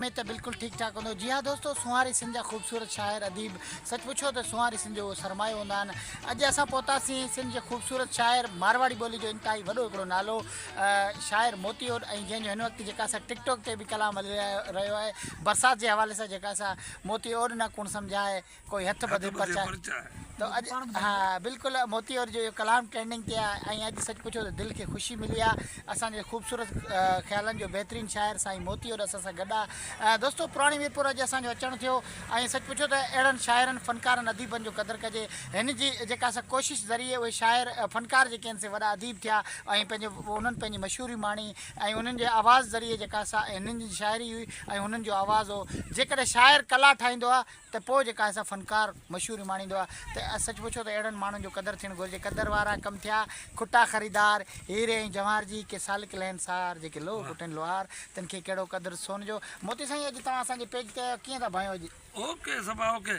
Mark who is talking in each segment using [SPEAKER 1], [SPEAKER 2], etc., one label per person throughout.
[SPEAKER 1] में तो बिल्कुल ठीक ठाक होंगे। जी हाँ दोस्तों, सुहारी सिंध जा ख़ूबसूरत शाइर अदीब, सच पुछो तो सुहारी सिंध जो सरमायो होंदा आहिनि। अॼु असां पहुतासीं सिंध जे ख़ूबसूरत शाइर मारवाड़ी ॿोली जो इंतहाई वॾो हिकिड़ो नालो शाइर मोती और ऐं जंहिंजो हिन वक़्तु जेका असां टिकटॉक ते बि कलाम हली रहियो आहे बरसाति जे हवाले सां, जेका असां मोती और न कुण सम्झाए कोई हथ बधे परचाए। तो अॼु हाँ बिल्कुलु मोती और जो कलाम ट्रेंडिंग ते आहे ऐं अॼु सच पुछो त दिलि खे ख़ुशी मिली आहे। असांजे ख़ूबसूरत ख़्यालनि जो बहितरीनु शाइर साईं मोती और असां सां गॾु आहे। दोस्तों पुराणी वीरपुर अॼु असांजो अचणु थियो ऐं सच पुछो त अहिड़नि शाइरनि फ़नकारनि अदीबनि जो क़दुरु कजे। हिन जी जेका असां कोशिशि ज़रिए उहे शाइर फ़नकार जेके आहिनि से वॾा अदीब थिया ऐं पंहिंजो उन्हनि पंहिंजी मशहूरी माणी ऐं उन्हनि जे आवाज़ ज़रिए जेका असां हिननि जी शाइरी हुई ऐं हुननि जो आवाज़ हो। जेकॾहिं शाइर कला ठाहींदो आहे त पोइ जेका असां फ़नकार मशहूरी माणींदो आहे। त सच पुछो त अहिड़नि माण्हुनि जो क़दुरु थियणु घुरिजे। क़दुरु वारा कमु थिया खुटा ख़रीदार हीरे ऐं जवाहर जी के सालिक लहन सार, जेके लोह कुटनि लोहार तिन खे कहिड़ो क़दुरु सोन जो। मोती साईं अॼु तव्हां असांजे पेज ते कीअं था भायो अॼु?
[SPEAKER 2] ओके सभा ओके।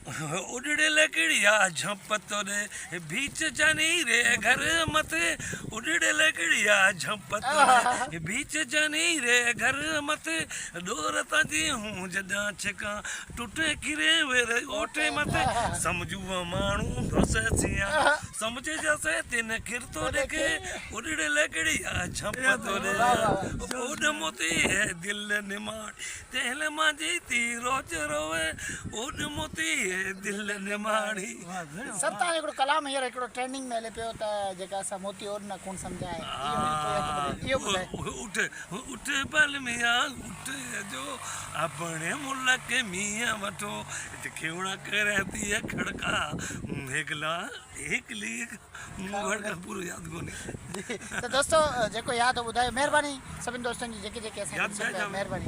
[SPEAKER 2] उड़ड़े लकड़िया झंप तोड़े बीच जानी रे घर मथे, उड़ड़े लकड़िया झंप तोड़े बीच जानी रे घर मथे, डोर ताजी हूं जदा छिका टूटे किरे वेरे ओटे मथे, समझू मानू दोसे सिया समझे जैसे तिन खिर तो देखे, उड़ड़े लकड़िया झंप तोड़े उड़ मोती है दिल निमाड़ तेल मांजी ती रोज रोवे, उड़ मोती दिल निमाड़ी।
[SPEAKER 1] सत्ता हिकिड़ो कलाम हींअर हिकिड़ो ट्रेंडिंग में हले पियो त जेका असां मोती और न कुण सम्झाए। इहो ॿुधाए।
[SPEAKER 2] उठ उठ पल मियां उठ जो अपने मुल्क मियां वठो केवड़ा करती है खड़का एकला एक लीक मुगड़ पूरो याद कोनी।
[SPEAKER 1] त दोस्तों जेको यादि ॿुधायो, महिरबानी सभिनि दोस्तनि जी जेके जेके असां महिरबानी।